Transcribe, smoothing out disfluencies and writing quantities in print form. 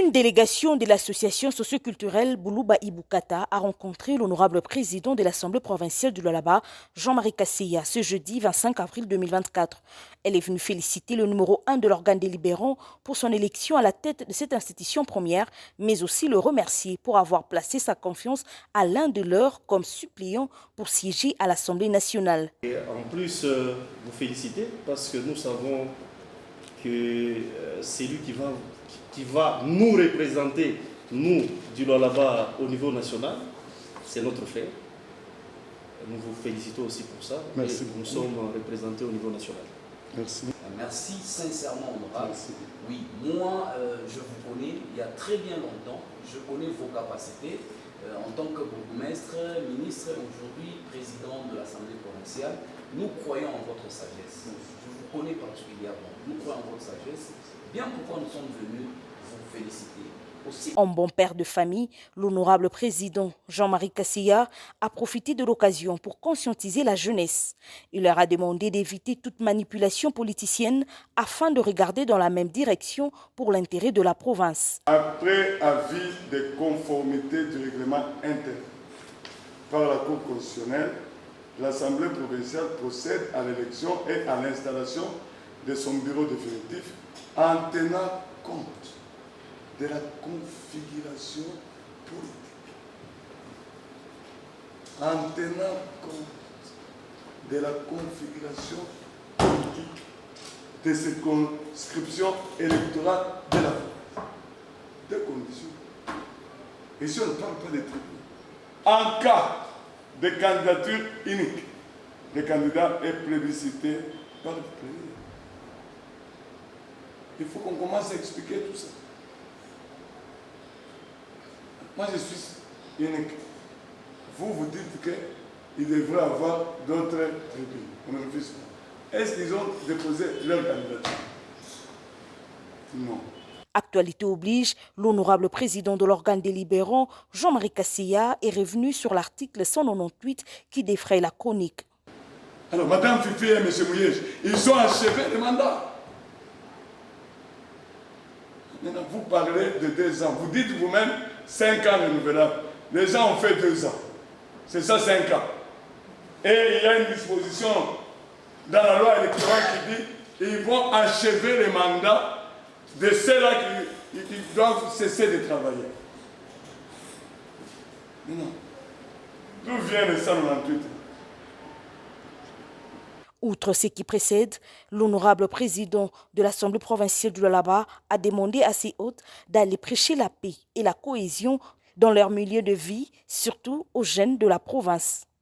Une délégation de l'association socioculturelle Boulouba Iboukata a rencontré l'honorable président de l'Assemblée provinciale du Lualaba, Jean-Marie Kasseya, ce jeudi 25 avril 2024. Elle est venue féliciter le numéro 1 de l'organe délibérant pour son élection à la tête de cette institution première, mais aussi le remercier pour avoir placé sa confiance à l'un de leurs comme suppléant pour siéger à l'Assemblée nationale. Et en plus, vous féliciter parce que nous savons que c'est lui qui va nous représenter, nous, du Lualaba, au niveau national. C'est notre fait. Nous vous félicitons aussi pour ça. Merci. Nous sommes représentés au niveau national. Merci. Merci sincèrement, honorable. Merci. Oui, moi, je vous connais il y a très bien longtemps. Je connais vos capacités en tant que bourgmestre, ministre, aujourd'hui président de l'Assemblée provinciale. Nous croyons en votre sagesse. Je vous connais particulièrement. Nous croyons en votre sagesse. Bien pourquoi nous sommes venus vous féliciter. Aussi. En bon père de famille, l'honorable président Jean-Marie Kasseya a profité de l'occasion pour conscientiser la jeunesse. Il leur a demandé d'éviter toute manipulation politicienne afin de regarder dans la même direction pour l'intérêt de la province. Après avis de conformité du règlement interne par la Cour constitutionnelle, l'Assemblée provinciale procède à l'élection et à l'installation de son bureau définitif en tenant compte de la configuration politique, en tenant compte de la configuration politique de ces conscriptions électorales de la France. Deux conditions. Ici, on ne parle pas des tribunaux. En cas de candidature unique, le candidat est plébiscité par le plénier. Il faut qu'on commence à expliquer tout ça. Moi, je suis unique. Vous, vous dites qu'il devrait avoir d'autres tribunes. On ne refuse pas. Est-ce qu'ils ont déposé leur candidature? Non. Actualité oblige, l'honorable président de l'organe délibérant, Jean-Marie Kasseya, est revenu sur l'article 198 qui défraye la chronique. Alors, Madame Fifi et M. Mouyej, ils ont achevé le mandat. Maintenant, vous parlez de 2 ans. Vous dites vous-même 5 ans renouvelables. Les gens ont fait 2 ans. C'est ça, 5 ans. Et il y a une disposition dans la loi électorale qui dit qu'ils vont achever le mandat de ceux-là qui doivent cesser de travailler. Non. D'où vient le 198? Outre ce qui précède, l'honorable président de l'Assemblée provinciale du Lualaba a demandé à ses hôtes d'aller prêcher la paix et la cohésion dans leur milieu de vie, surtout aux jeunes de la province.